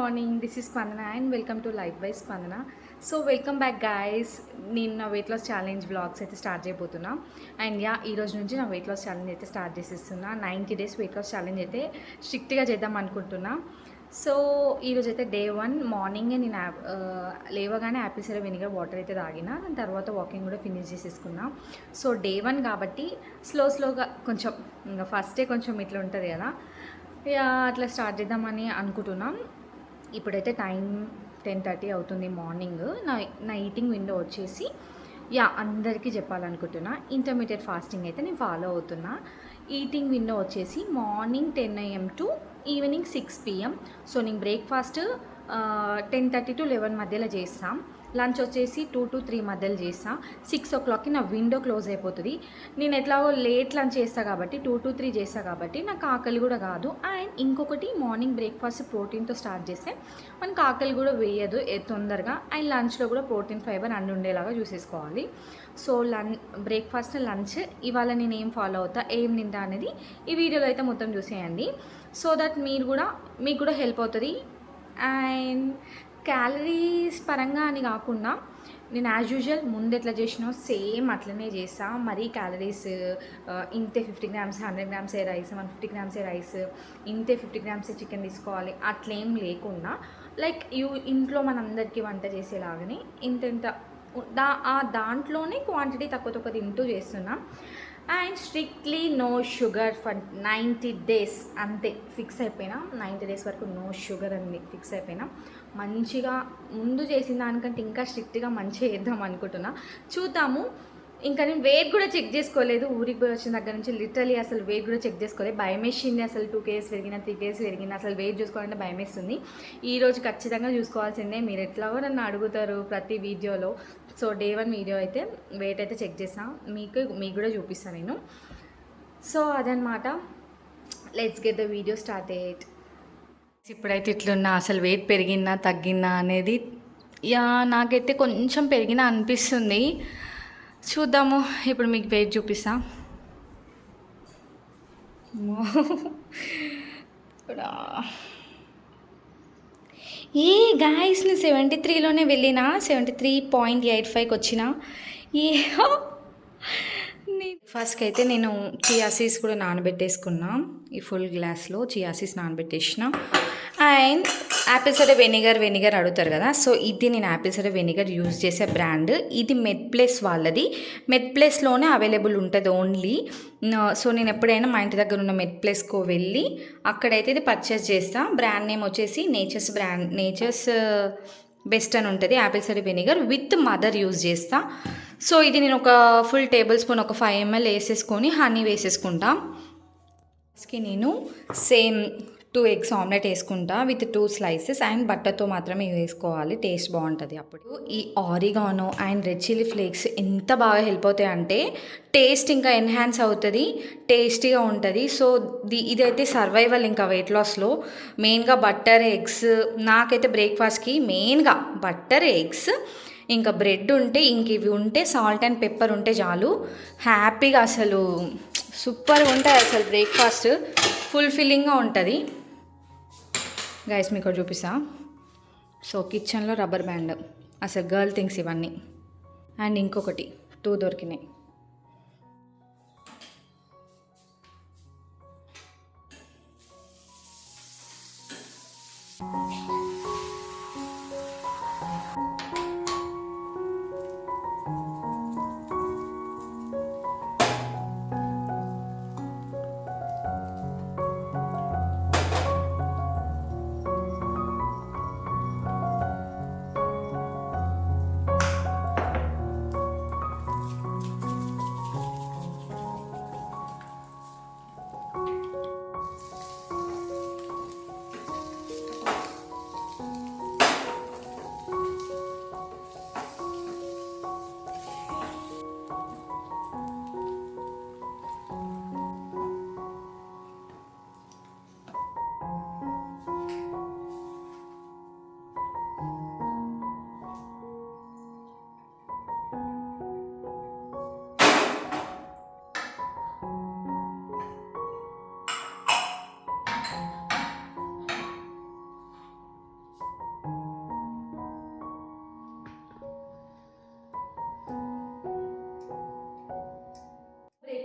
Morning. This is Spandana and welcome to life by Spandana. So welcome back guys. నేను నా weight loss challenge vlogs అయితే start చేయబోతున్నా. And ఈ రోజు నుంచి నా వెయిట్ లాస్ ఛాలెంజ్ అయితే స్టార్ట్ చేసేస్తున్నా. 90 days వెయిట్ లాస్ ఛాలెంజ్ అయితే స్ట్రిక్ట్గా చేద్దాం అనుకుంటున్నా. సో ఈరోజు అయితే డే 1 మార్నింగే నేను లేవగానే యాపిల్ సైడర్ వెనిగర్ వాటర్ అయితే తాగిన. దాని తర్వాత వాకింగ్ కూడా ఫినిష్ చేసేసుకున్నా. సో డే 1 కాబట్టి స్లోగా కొంచెం ఇంకా ఫస్ట్ డే కొంచెం ఇట్లా ఉంటుంది కదా, అట్లా స్టార్ట్ చేద్దామని అనుకుంటున్నాం. ఇప్పుడైతే టైం 10:30 అవుతుంది మార్నింగ్. నా ఈటింగ్ విండో వచ్చేసి అందరికీ చెప్పాలనుకుంటున్నా, ఇంటర్మీడియట్ ఫాస్టింగ్ అయితే నేను ఫాలో అవుతున్నా. ఈటింగ్ విండో వచ్చేసి morning 10 AM to evening 6 PM. So నేను బ్రేక్ఫాస్ట్ 10:30 to 11 మధ్యలో చేస్తాం. లంచ్ వచ్చేసి 2 to 3 మధ్యలో చేస్తాను. 6 o'clockకి నా విండో క్లోజ్ అయిపోతుంది. నేను ఎట్లాగో లేట్ లంచ్ చేస్తాను కాబట్టి 2 to 3 చేస్తాను కాబట్టి నాకు ఆకలి కూడా కాదు. అండ్ ఇంకొకటి, మార్నింగ్ బ్రేక్ఫాస్ట్ ప్రోటీన్తో స్టార్ట్ చేస్తే మనకు ఆకలి కూడా వేయదు తొందరగా. అండ్ లంచ్లో కూడా ప్రోటీన్ ఫైబర్ అన్నీ ఉండేలాగా చూసేసుకోవాలి. సో బ్రేక్ఫాస్ట్ లంచ్ ఇవాళ నేను ఏం ఫాలో అవుతా, ఏం తింటా అనేది ఈ వీడియోలో అయితే మొత్తం చూసేయండి. సో దట్ మీకు కూడా హెల్ప్ అవుతుంది. అండ్ క్యాలరీస్ పరంగా అని కాకుండా నేను యాజ్ యూజువల్ ముందు ఎట్లా చేసినా సేమ్ అట్లనే చేస్తా. మరీ క్యాలరీస్ ఇంతే 50 grams 100 grams rice, 150 grams rice, ఇంతే 50 grams చికెన్ తీసుకోవాలి అట్లేం లేకుండా, లైక్ ఇంట్లో మనందరికీ వంట చేసేలాగానే ఇంత దాంట్లోనే క్వాంటిటీ తక్కువ తింటూ చేస్తున్నా. And strictly no sugar for 90 days అంతే ఫిక్స్ అయిపోయినా. 90 days వరకు నో షుగర్ అని ఫిక్స్ అయిపోయినా. మంచిగా ముందు చేసిన దానికంటే ఇంకా స్ట్రిక్ట్గా మంచిగా చేద్దాం అనుకుంటున్నా. చూద్దాము. ఇంకా నేను వెయిట్ కూడా చెక్ చేసుకోలేదు. ఊరికి పోయి వచ్చిన దగ్గర నుంచి లిటరలీ అసలు వెయిట్ కూడా చెక్ చేసుకోలేదు. భయం వేసింది. అసలు 2 kgs పెరిగినా 3 kgs పెరిగినా అసలు వెయిట్ చూసుకోవాలంటే భయం వేస్తుంది. ఈరోజు ఖచ్చితంగా చూసుకోవాల్సిందే. మీరు ఎట్లాగో నన్ను అడుగుతారు ప్రతి వీడియోలో. సో డే 1 వీడియో అయితే వెయిట్ అయితే చెక్ చేస్తాను, మీకు కూడా చూపిస్తాను నేను. సో అదనమాట. Let's get the video started. ఇప్పుడైతే ఇట్లున్నా, అసలు వెయిట్ పెరిగినా తగ్గినా అనేది నాకైతే కొంచెం పెరిగినా అనిపిస్తుంది. చూద్దాము. ఇప్పుడు మీకు వెయిట్ చూపిస్తా. ఏ గాయస్, నేను 73లోనే వెళ్ళిన 73.85కి వచ్చిన. ఫస్ట్కి అయితే నేను చియా సీడ్స్ కూడా నానబెట్టేసుకున్నా. ఈ ఫుల్ గ్లాస్లో చియా సీడ్స్ నానబెట్టేసిన. అండ్ యాపిల్ సైడర్ వెనిగర్ అడుగుతారు కదా, సో ఇది నేను యాపిల్ సైడర్ వెనిగర్ యూజ్ చేసే బ్రాండ్. ఇది మెడ్ప్లస్ వాళ్ళది. మెడ్ప్లస్లోనే అవైలబుల్ ఉంటుంది ఓన్లీ. సో నేను ఎప్పుడైనా మా ఇంటి దగ్గర ఉన్న మెడ్ప్లస్కో వెళ్ళి అక్కడైతే ఇది పర్చేస్ చేస్తాను. బ్రాండ్ నేమ్ వచ్చేసి నేచర్స్ బెస్ట్ అని ఉంటుంది. Apple cider vinegar with mother use చేస్తా. సో ఇది నేను ఒక ఫుల్ టేబుల్ స్పూన్ ఒక 5 ml వేసేసుకొని హనీ వేసేసుకుంటా. నేను సేమ్ 2 eggs ఆమ్లెట్ వేసుకుంటా విత్ 2 slices. అండ్ బట్టర్తో మాత్రమే వేసుకోవాలి, టేస్ట్ బాగుంటుంది. అప్పుడు ఈ oregano and red chilli flakes ఎంత బాగా హెల్ప్ అవుతాయి అంటే టేస్ట్ ఇంకా ఎన్హాన్స్ అవుతుంది, టేస్టీగా ఉంటుంది. సో ఇదైతే సర్వైవల్ ఇంకా వెయిట్ లాస్లో. మెయిన్గా బట్టర్, ఎగ్స్. నాకైతే బ్రేక్ఫాస్ట్కి మెయిన్గా బట్టర్, ఎగ్స్, ఇంకా బ్రెడ్ ఉంటే, ఇంక ఇవి ఉంటే, సాల్ట్ అండ్ పెప్పర్ ఉంటే చాలు. హ్యాపీగా అసలు సూపర్గా ఉంటుంది. అసలు బ్రేక్ఫాస్ట్ ఫుల్ఫిల్లింగ్గా ఉంటుంది. గైస్ మీకు చూపిస్తా. సో కిచెన్లో రబ్బర్ బ్యాండ్, అసలు గర్ల్ థింగ్స్ ఇవన్నీ. అండ్ ఇంకొకటి 2 దొరికినాయి.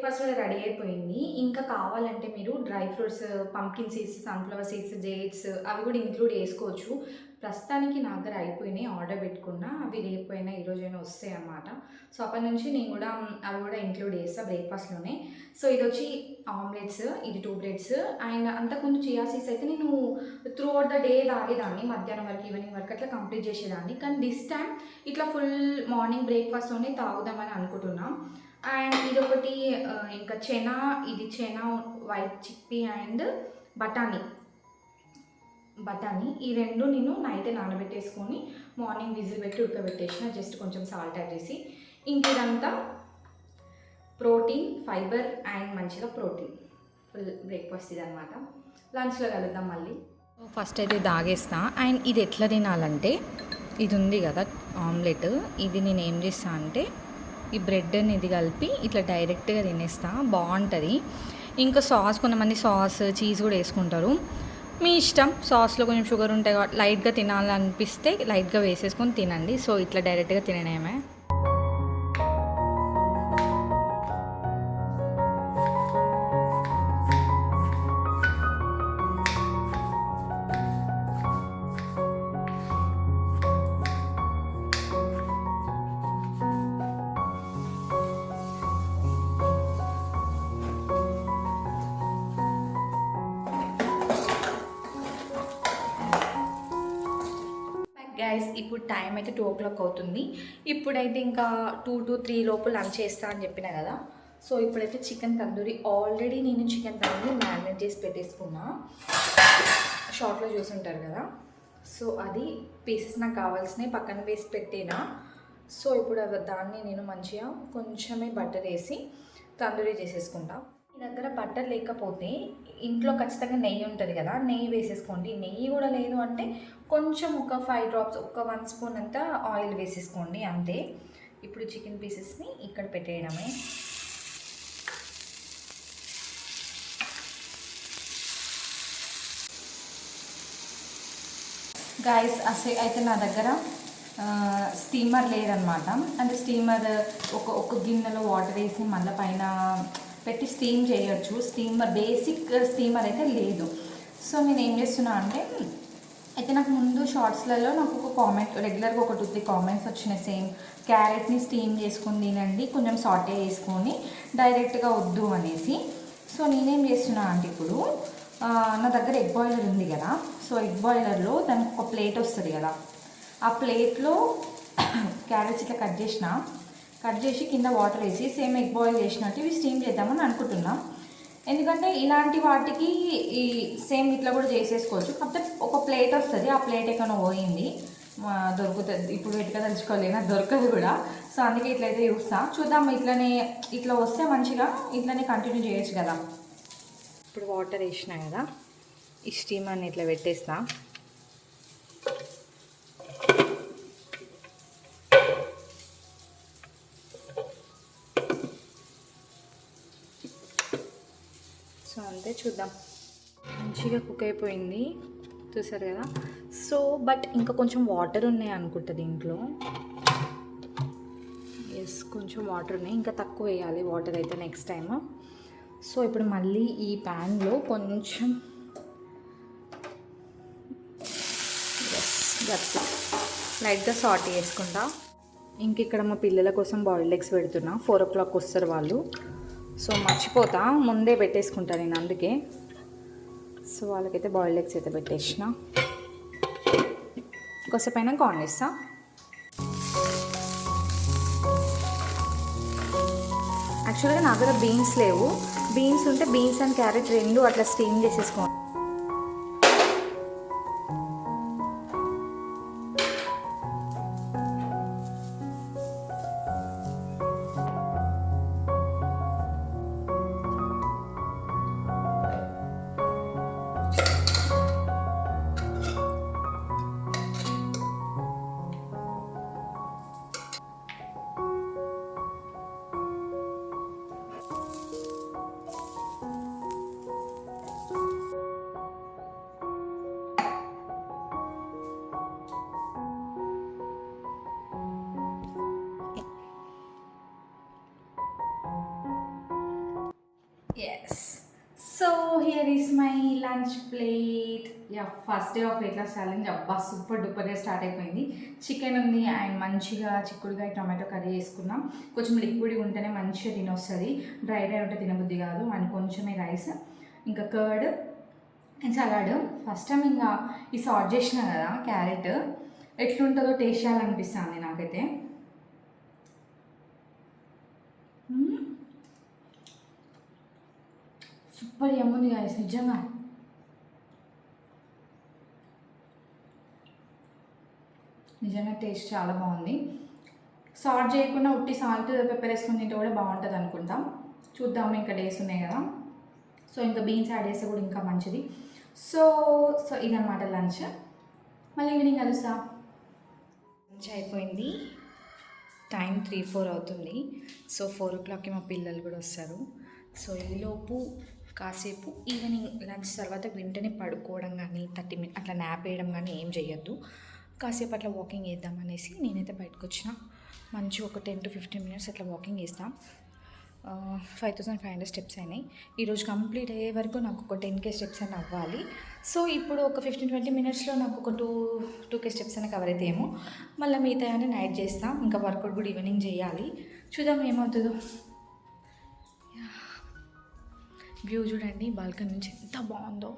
బ్రేక్ఫాస్ట్ కూడా రెడీ అయిపోయింది. ఇంకా కావాలంటే మీరు dry fruits, pumpkin seeds, sunflower seeds, dates అవి కూడా ఇంక్లూడ్ చేసుకోవచ్చు. ప్రస్తుతానికి నా దగ్గర అయిపోయినాయి. ఆర్డర్ పెట్టుకున్నా. అవి రేపైనా ఈరోజైనా వస్తాయన్నమాట. సో అప్పటి నుంచి నేను కూడా అవి కూడా ఇంక్లూడ్ చేస్తా బ్రేక్ఫాస్ట్‌లోనే. సో ఇదొచ్చి ఆమ్లెట్స్, ఇది 2 బ్రెడ్స్. అండ్ అంతకుముందు చియా సీడ్స్ అయితే నేను త్రూ అవుట్ ద డే తాగేదాన్ని. మధ్యాహ్నం వరకు, ఈవినింగ్ వరకు అట్లా కంప్లీట్ చేసేదాన్ని. కానీ దిస్ టైమ్ ఇట్లా ఫుల్ మార్నింగ్ బ్రేక్ఫాస్ట్‌లోనే తాగుదామని అనుకుంటున్నా. అండ్ ఇదొకటి ఇంకా ఇది చెనా, వైట్ చిక్కీ అండ్ బఠానీ. ఈ రెండు నేను నైటే నానబెట్టేసుకొని మార్నింగ్ విజిల్ పెట్టి ఉడకబెట్టేసిన, జస్ట్ కొంచెం సాల్ట్ యాడ్ చేసి. ఇంక ఇదంతా ప్రోటీన్, ఫైబర్ అండ్ మంచిగా ప్రోటీన్ ఫుల్ బ్రేక్ఫాస్ట్ ఇదనమాట. లంచ్లో కలుద్దాం మళ్ళీ. ఫస్ట్ అయితే తాగేస్తా. అండ్ ఇది ఎట్లా తినాలంటే, ఇది ఉంది కదా ఆమ్లెట్, ఇది నేను ఏం చేస్తా అంటే ఈ బ్రెడ్ని ఇది కలిపి ఇట్లా డైరెక్ట్గా తినేస్తా. బాగుంటుంది. ఇంకా సాస్, కొంతమంది సాస్, చీజ్ కూడా వేసుకుంటారు. మీ ఇష్టం. సాస్లో కొంచెం షుగర్ ఉంటాయి కాబట్టి లైట్గా తినాలనిపిస్తే లైట్గా వేసేసుకొని తినండి. సో ఇట్లా డైరెక్ట్గా తినడమే. గైస్ ఇప్పుడు టైం అయితే 2 o'clock అవుతుంది. ఇప్పుడైతే ఇంకా 2 to 3 లోపు లంచ్ చేస్తా అని చెప్పిన కదా. సో ఇప్పుడైతే చికెన్ తందూరి, ఆల్రెడీ నేను చికెన్ తందూరి మ్యారినేట్ చేసి పెట్టేసుకున్నా. షార్ట్లో చూసుంటారు కదా. సో అది పీసెస్ నాకు కావాల్సినవి పక్కన వేసి పెట్టేనా. సో ఇప్పుడు దాన్ని నేను మంచిగా కొంచెమే బటర్ వేసి తందూరి చేసేసుకుంటా. మీ దగ్గర బటర్ లేకపోతే ఇంట్లో ఖచ్చితంగా నెయ్యి ఉంటుంది కదా, నెయ్యి వేసేసుకోండి. నెయ్యి కూడా లేదు అంటే కొంచెం ఒక 5 drops, ఒక 1 spoon అంతా ఆయిల్ వేసేసుకోండి, అంతే. ఇప్పుడు చికెన్ పీసెస్ని ఇక్కడ పెట్టేయడమే. గైస్ అయితే నా దగ్గర స్టీమర్ లేదనమాట. అంటే స్టీమర్ ఒక గిన్నెలో వాటర్ వేసి మళ్ళీ పైన పెట్టి స్టీమ్ చేయొచ్చు. బేసిక్ స్టీమర్ అయితే లేదు. సో నేను ఏం చేస్తున్నా అంటే, అయితే నాకు ముందు షార్ట్స్లలో నాకు ఒక కామెంట్, రెగ్యులర్గా ఒక 2-3 కామెంట్స్ వచ్చినాయి. సేమ్ క్యారెట్ని స్టీమ్ చేసుకొని తినండి, కొంచెం సాటే వేసుకొని, డైరెక్ట్గా వద్దు అనేసి. సో నేనేం చేస్తున్నా అంటే ఇప్పుడు నా దగ్గర ఎగ్ బాయిలర్ ఉంది కదా. సో ఎగ్ బాయిలర్లో దానికి ఒక ప్లేట్ వస్తుంది కదా, ఆ ప్లేట్లో క్యారెట్స్ ఇట్లా కట్ చేసి కింద వాటర్ వేసి సేమ్ ఎగ్ బాయిల్ చేసినట్టు ఇవి స్టీమ్ చేద్దామని అనుకుంటున్నాం. ఎందుకంటే ఇలాంటి వాటికి ఈ సేమ్ ఇట్లా కూడా చేసేసుకోవచ్చు. కాకపోతే ఒక ప్లేట్ వస్తుంది, ఆ ప్లేట్ ఎక్కడో పోయింది, దొరుకుతుంది. ఇప్పుడు వెతిక తెలుసుకోలేనా, దొరకదు కూడా. సో అందుకే ఇట్లయితే చూద్దాం. ఇట్లా వస్తే మంచిగా ఇట్లనే కంటిన్యూ చేయొచ్చు కదా. ఇప్పుడు వాటర్ వేసినా కదా, ఈ స్టీమ్ అని ఇట్లా పెట్టేస్తా. సో అంతే, చూద్దాం. మంచిగా కుక్ అయిపోయింది, చూసారు కదా. సో బట్ ఇంకా కొంచెం వాటర్ ఉన్నాయి అనుకుంటా దీంట్లో. ఎస్, కొంచెం వాటర్ ఉన్నాయి, ఇంకా తక్కువ వేయాలి వాటర్ అయితే నెక్స్ట్ టైం. సో ఇప్పుడు మళ్ళీ ఈ ప్యాన్లో కొంచెం లైట్గా సాల్ట్ వేసుకుంటా. ఇంక ఇక్కడ మా పిల్లల కోసం బాయిల్డ్ ఎగ్స్ పెడుతున్నా. 4 o'clock వస్తారు వాళ్ళు. సో మర్చిపోతా, ముందే పెట్టేసుకుంటా నేను, అందుకే. సో వాళ్ళకైతే బాయిల్డ్ ఎగ్స్ అయితే పెట్టేసిన. కొద్దిసేపు అయినాక ఆన్ చేస్తా. యాక్చువల్గా నా దగ్గర బీన్స్ లేవు. బీన్స్ ఉంటే బీన్స్ అండ్ క్యారెట్ రెండు అట్లా స్టీమ్ చేసేసుకోండి. Yes. So here is my lunch plate. Ya, first day of weight loss challenge అబ్బా సూపర్ డూపర్గా స్టార్ట్ అయిపోయింది. చికెన్ ఉంది అండ్ మంచిగా చిక్కుడుగా టమాటో కర్రీ చేసుకున్నాం. కొంచెం లిక్విడ్ ఉంటేనే మంచిగా తినొస్తుంది, డ్రై డ్రై ఉంటే తినబుద్ధి కాదు. అండ్ కొంచెమే రైస్, ఇంకా curd and salad. First time ఇంకా ఈ సార్ట్ చేసిన కదా క్యారెట్, ఎట్లుంటుందో టేస్ట్ చేయాలనిపిస్తుంది నాకైతే. సూపర్ యమ్ముంది గాయస్, నిజంగా. నిజంగా టేస్ట్ చాలా బాగుంది. సాల్ట్ చేయకుండా ఉట్టి సాల్ట్ పెప్పర్ వేసుకుని తింటే కూడా బాగుంటుంది అనుకుంటాం. చూద్దాము, ఇంకా డేస్ ఉన్నాయి కదా. సో ఇంకా బీన్స్ యాడ్ చేస్తే కూడా ఇంకా మంచిది. సో సో ఇదన్నమాట లంచ్. మళ్ళీ ఈవినింగ్ కలుస్తా. లంచ్ అయిపోయింది, టైం 3-4 అవుతుంది. సో 4 o'clockకి మా పిల్లలు కూడా వస్తారు. సో ఈలోపు కాసేపు ఈవినింగ్ లంచ్ తర్వాత వెంటనే పడుకోవడం కానీ 30 minutes అట్లా నాప్ వేయడం కానీ ఏం చేయొద్దు. కాసేపు అట్లా వాకింగ్ వేద్దాం అనేసి నేనైతే బయటకు వచ్చిన. మంచి ఒక 10 to 15 minutes అట్లా వాకింగ్ వేస్తాం. 5500 స్టెప్స్ అయినాయి. ఈరోజు కంప్లీట్ అయ్యే వరకు నాకు ఒక 10K స్టెప్స్ అని అవ్వాలి. సో ఇప్పుడు ఒక 15-20 minutesలో నాకు ఒక 2K స్టెప్స్ అని కవర్ అయితే ఏమో. మళ్ళీ మిగతా అని నైట్ చేస్తాం. ఇంకా వర్కౌట్ కూడా ఈవినింగ్ చేయాలి. చూద్దాం ఏమవుతుందో. వ్యూ చూడండి బాల్కనీ నుంచి ఎంత బాగుందో.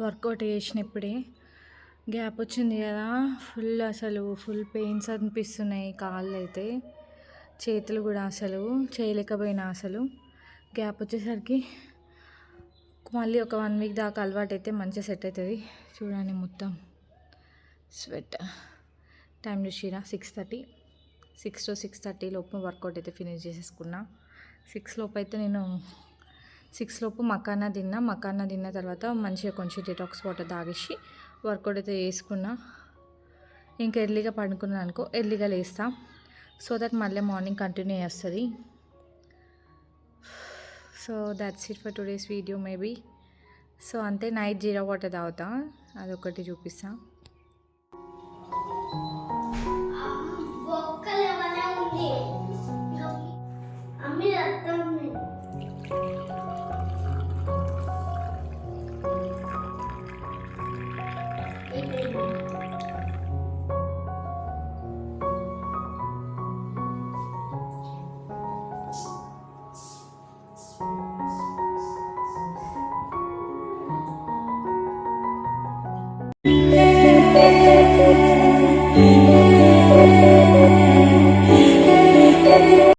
వర్కౌట్ చేసినప్పుడే గ్యాప్ వచ్చింది కదా, ఫుల్ పెయిన్స్ అనిపిస్తున్నాయి. కాళ్ళు అయితే, చేతులు కూడా అసలు చేయలేకపోయినా. అసలు గ్యాప్ వచ్చేసరికి మళ్ళీ ఒక 1 week దాకా అలవాటు అయితే మంచిగా సెట్ అవుతుంది. చూడండి మొత్తం స్వెట్. టైం చూసిరా 6:30. 6 to 6:30 లోపు వర్కౌట్ అయితే ఫినిష్ చేసేసుకున్నా. 6 లోపు అయితే నేను 6 లోపు మకానా తిన్న తర్వాత మంచిగా కొంచెం డిటాక్స్ వాటర్ తాగేసి వర్కౌట్ అయితే చేసుకున్నా. ఇంకా ఎర్లీగా పడుకున్నాను అనుకో, ఎర్లీగా లేస్తా. సో దట్ మళ్ళీ మార్నింగ్ కంటిన్యూ చేస్తుంది. So that's it for today's video maybe. So అంతే, నైట్ 0 వాటర్ తాగుతా, అదొకటి చూపిస్తా.